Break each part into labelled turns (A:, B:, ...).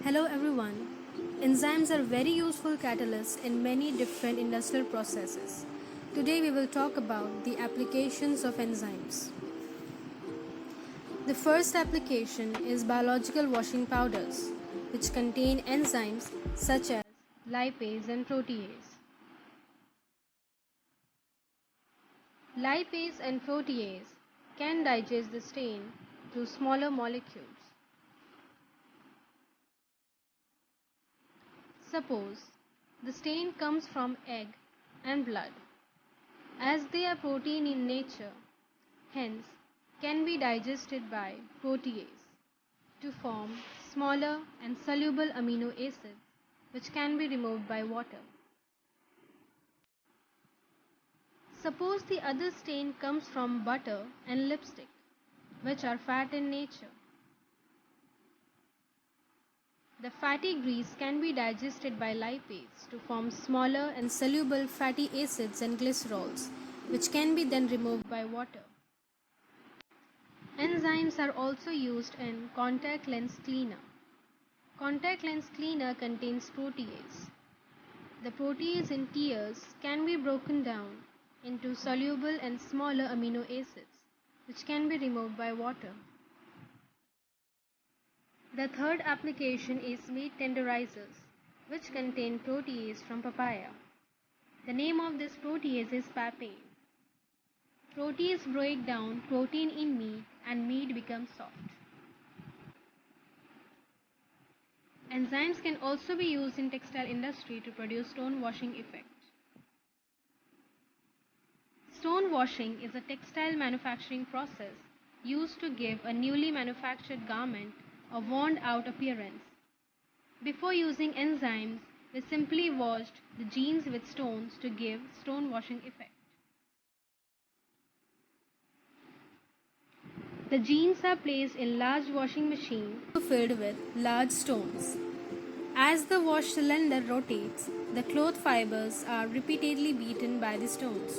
A: Hello everyone. Enzymes are very useful catalysts in many different industrial processes. Today we will talk about the applications of enzymes. The first application is biological washing powders, which contain enzymes such as lipase and protease. Lipase and protease can digest the stain through smaller molecules. Suppose the stain comes from egg and blood. As they are protein in nature, hence can be digested by protease to form smaller and soluble amino acids which can be removed by water. Suppose the other stain comes from butter and lipstick, which are fat in nature. The fatty grease can be digested by lipase to form smaller and soluble fatty acids and glycerols, which can be then removed by water. Enzymes are also used in contact lens cleaner. Contact lens cleaner contains protease. The protease in tears can be broken down into soluble and smaller amino acids, which can be removed by water. The third application is meat tenderizers, which contain protease from papaya. The name of this protease is papain. Protease break down protein in meat and meat becomes soft. Enzymes can also be used in textile industry to produce stone washing effect. Stone washing is a textile manufacturing process used to give a newly manufactured garment a worn out appearance. Before using enzymes, we simply washed the jeans with stones to give stone washing effect. The jeans are placed in large washing machines filled with large stones. As the wash cylinder rotates, the cloth fibers are repeatedly beaten by the stones.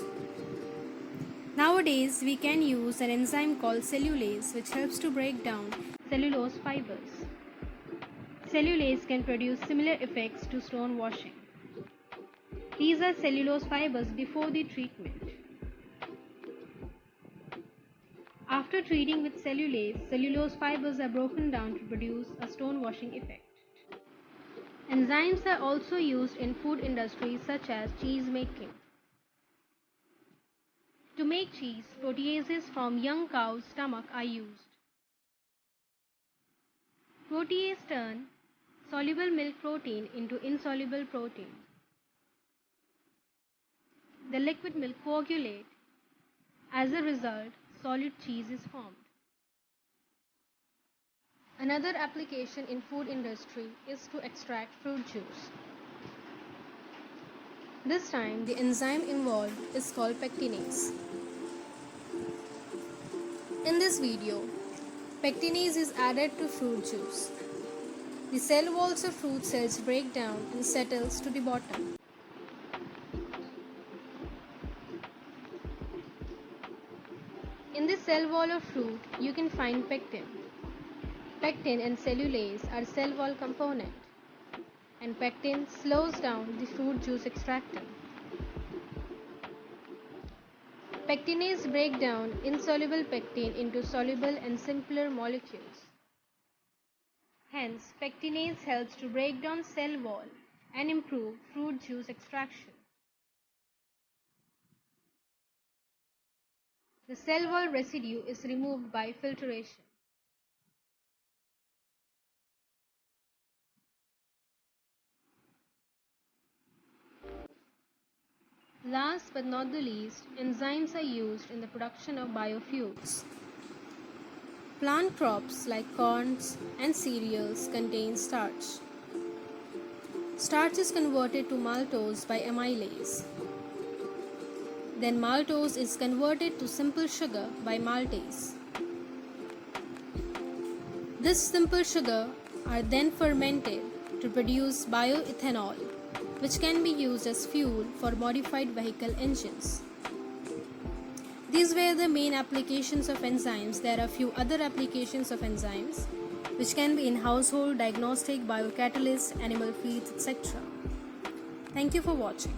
A: Nowadays, we can use an enzyme called cellulase which helps to break down cellulose fibers. Cellulase can produce similar effects to stone washing. These are cellulose fibers before the treatment. After treating with cellulase, cellulose fibers are broken down to produce a stone washing effect. Enzymes are also used in food industries such as cheese making. To make cheese, proteases from young cow's stomach are used. Protease turn soluble milk protein into insoluble protein. The liquid milk coagulates. As a result, solid cheese is formed. Another application in food industry is to extract fruit juice. This time the enzyme involved is called pectinase. In this video, pectinase is added to fruit juice. The cell walls of fruit cells break down and settles to the bottom. In the cell wall of fruit, you can find pectin. Pectin and cellulase are cell wall component, and pectin slows down the fruit juice extracting. Pectinase break down insoluble pectin into soluble and simpler molecules. Hence, pectinase helps to break down cell wall and improve fruit juice extraction. The cell wall residue is removed by filtration. Last but not the least, enzymes are used in the production of biofuels. Plant crops like corns and cereals contain starch. Starch is converted to maltose by amylase. Then maltose is converted to simple sugar by maltase. This simple sugar are then fermented to produce bioethanol, which can be used as fuel for modified vehicle engines. These were the main applications of enzymes. There are a few other applications of enzymes. which can be in household, diagnostic, biocatalyst, animal feeds, etc. Thank you for watching.